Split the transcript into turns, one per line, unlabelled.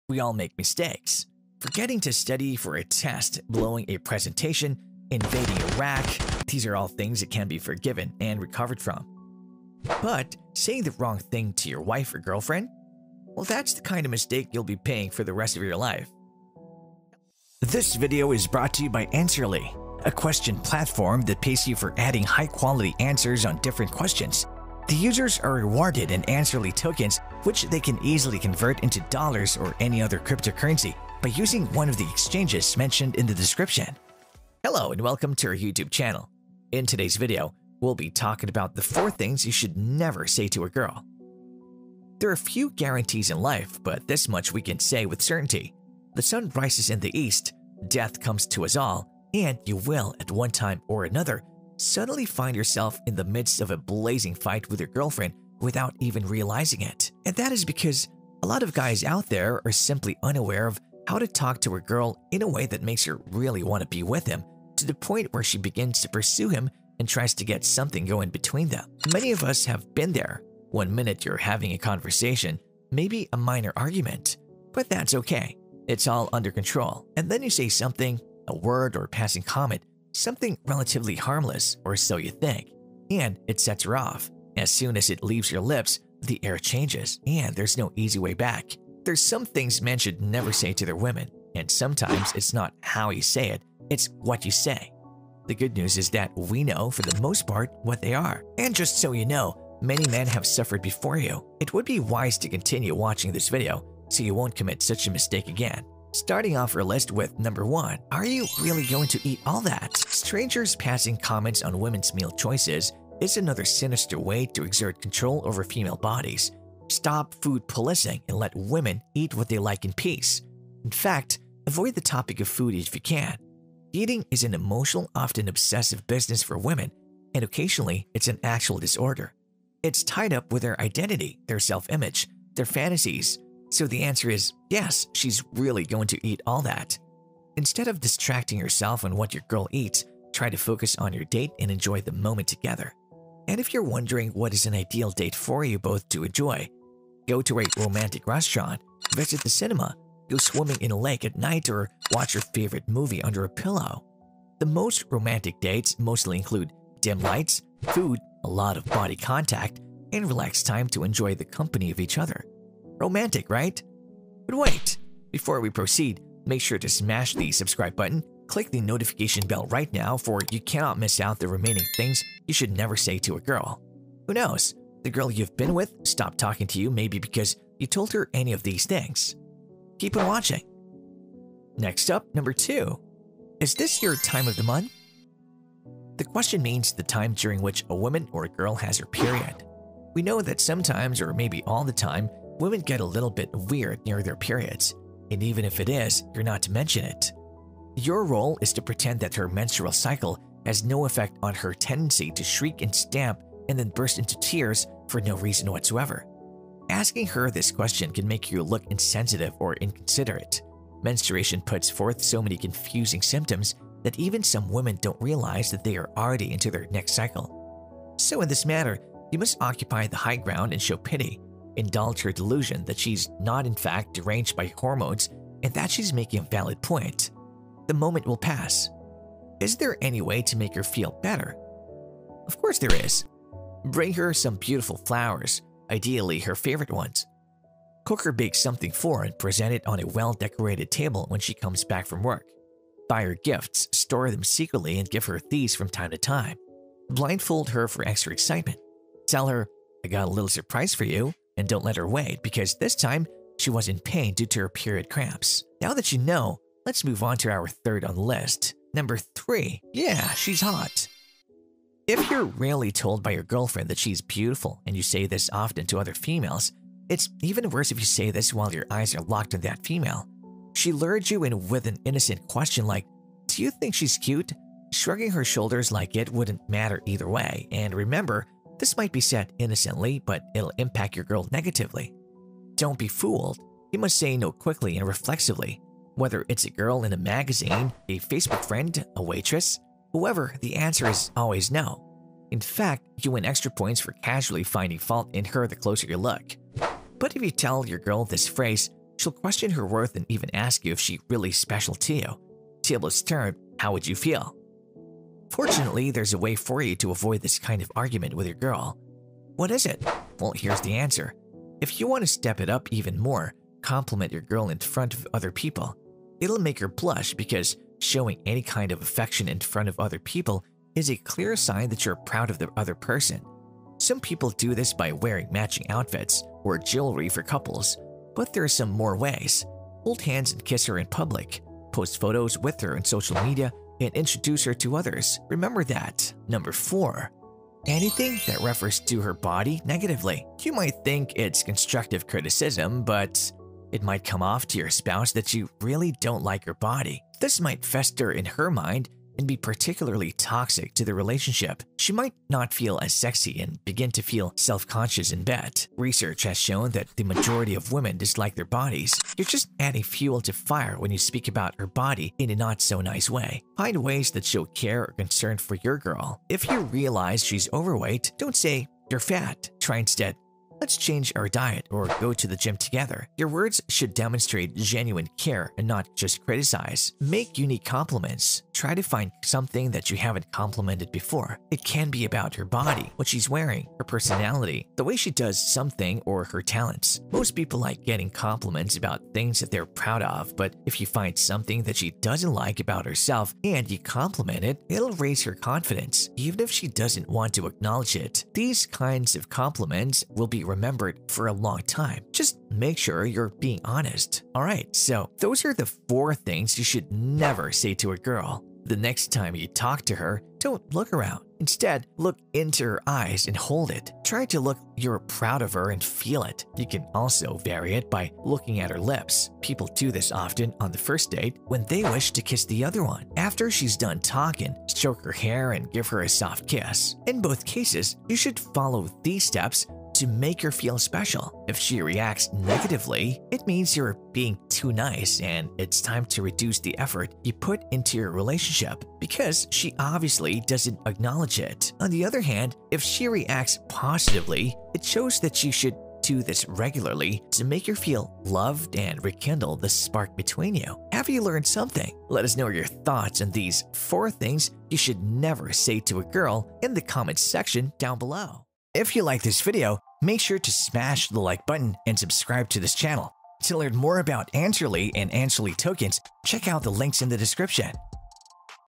We all make mistakes. Forgetting to study for a test, blowing a presentation, invading Iraq, these are all things that can be forgiven and recovered from. But saying the wrong thing to your wife or girlfriend? Well, that's the kind of mistake you'll be paying for the rest of your life. This video is brought to you by Answerly, a question platform that pays you for adding high-quality answers on different questions. The users are rewarded in Answerly tokens, which they can easily convert into dollars or any other cryptocurrency by using one of the exchanges mentioned in the description. Hello and welcome to our YouTube channel. In today's video, we'll be talking about the 4 things you should never say to a girl. There are few guarantees in life, but this much we can say with certainty. The sun rises in the east, death comes to us all, and you will, at one time or another, suddenly find yourself in the midst of a blazing fight with your girlfriend without even realizing it. And that is because a lot of guys out there are simply unaware of how to talk to a girl in a way that makes her really want to be with him, to the point where she begins to pursue him and tries to get something going between them. Many of us have been there. One minute you're having a conversation, maybe a minor argument, but that's okay. It's all under control. And then you say something, a word or passing comment, something relatively harmless, or so you think, and it sets her off. As soon as it leaves your lips, the air changes, and there's no easy way back. There's some things men should never say to their women, and sometimes it's not how you say it, it's what you say. The good news is that we know, for the most part, what they are. And just so you know, many men have suffered before you. It would be wise to continue watching this video so you won't commit such a mistake again. Starting off our list with number 1, are you really going to eat all that? Strangers passing comments on women's meal choices is another sinister way to exert control over female bodies. Stop food policing and let women eat what they like in peace. In fact, avoid the topic of food if you can. Eating is an emotional, often obsessive business for women, and occasionally it's an actual disorder. It's tied up with their identity, their self-image, their fantasies. So the answer is yes, she's really going to eat all that. Instead of distracting yourself on what your girl eats, try to focus on your date and enjoy the moment together. And if you're wondering what is an ideal date for you both to enjoy, go to a romantic restaurant, visit the cinema, go swimming in a lake at night, or watch your favorite movie under a pillow. The most romantic dates mostly include dim lights, food, a lot of body contact, and relaxed time to enjoy the company of each other. Romantic, right? But wait, before we proceed, make sure to smash the subscribe button, click the notification bell right now, for you cannot miss out the remaining things you should never say to a girl. Who knows, the girl you've been with stopped talking to you maybe because you told her any of these things. Keep on watching. Next up, number 2. Is this your time of the month? The question means the time during which a woman or a girl has her period. We know that sometimes, or maybe all the time, women get a little bit weird near their periods, and even if it is, you're not to mention it. Your role is to pretend that her menstrual cycle has no effect on her tendency to shriek and stamp and then burst into tears for no reason whatsoever. Asking her this question can make you look insensitive or inconsiderate. Menstruation puts forth so many confusing symptoms that even some women don't realize that they are already into their next cycle. So in this matter, you must occupy the high ground and show pity. Indulge her delusion that she's not in fact deranged by hormones and that she's making a valid point. The moment will pass. Is there any way to make her feel better? Of course there is. Bring her some beautiful flowers, ideally her favorite ones. Cook or bake something for her and present it on a well-decorated table when she comes back from work. Buy her gifts, store them secretly, and give her these from time to time. Blindfold her for extra excitement. Tell her, I got a little surprise for you, and don't let her wait because this time she was in pain due to her period cramps. Now that you know, let's move on to our 3rd on the list. Number 3. Yeah, she's hot. If you're rarely told by your girlfriend that she's beautiful and you say this often to other females, it's even worse if you say this while your eyes are locked on that female. She lured you in with an innocent question like, do you think she's cute? Shrugging her shoulders like it wouldn't matter either way, and remember, this might be said innocently, but it'll impact your girl negatively. Don't be fooled. You must say no quickly and reflexively. Whether it's a girl in a magazine, a Facebook friend, a waitress, whoever, the answer is always no. In fact, you win extra points for casually finding fault in her the closer you look. But if you tell your girl this phrase, She'll question her worth and even ask you if she's really special to you. Tables turned, how would you feel? Fortunately, there's a way for you to avoid this kind of argument with your girl. What is it? Well, here's the answer. If you want to step it up even more, compliment your girl in front of other people. It'll make her blush because showing any kind of affection in front of other people is a clear sign that you're proud of the other person. Some people do this by wearing matching outfits or jewelry for couples, but there are some more ways. Hold hands and kiss her in public. Post photos with her on social media and introduce her to others. Remember that. Number 4. Anything that refers to her body negatively. You might think it's constructive criticism, but it might come off to your spouse that you really don't like her body. This might fester in her mind and be particularly toxic to the relationship. She might not feel as sexy and begin to feel self-conscious in bed. Research has shown that the majority of women dislike their bodies. You're just adding fuel to fire when you speak about her body in a not-so-nice way. Find ways that show care or concern for your girl. If you realize she's overweight, don't say, "You're fat." Try instead, "Let's change our diet or go to the gym together." Your words should demonstrate genuine care and not just criticize. Make unique compliments. Try to find something that you haven't complimented before. It can be about her body, what she's wearing, her personality, the way she does something, or her talents. Most people like getting compliments about things that they're proud of, but if you find something that she doesn't like about herself and you compliment it, it'll raise her confidence, even if she doesn't want to acknowledge it. These kinds of compliments will be remembered for a long time. Just make sure you're being honest. Alright, so those are the 4 things you should never say to a girl. The next time you talk to her, don't look around. Instead, look into her eyes and hold it. Try to look you're proud of her and feel it. You can also vary it by looking at her lips. People do this often on the first date when they wish to kiss the other one. After she's done talking, stroke her hair and give her a soft kiss. In both cases, you should follow these steps to make her feel special. If she reacts negatively, it means you're being too nice and it's time to reduce the effort you put into your relationship because she obviously doesn't acknowledge it. On the other hand, if she reacts positively, it shows that you should do this regularly to make her feel loved and rekindle the spark between you. Have you learned something? Let us know your thoughts on these 4 things you should never say to a girl in the comments section down below. If you like this video, make sure to smash the like button and subscribe to this channel. To learn more about Answerly and Answerly tokens, check out the links in the description.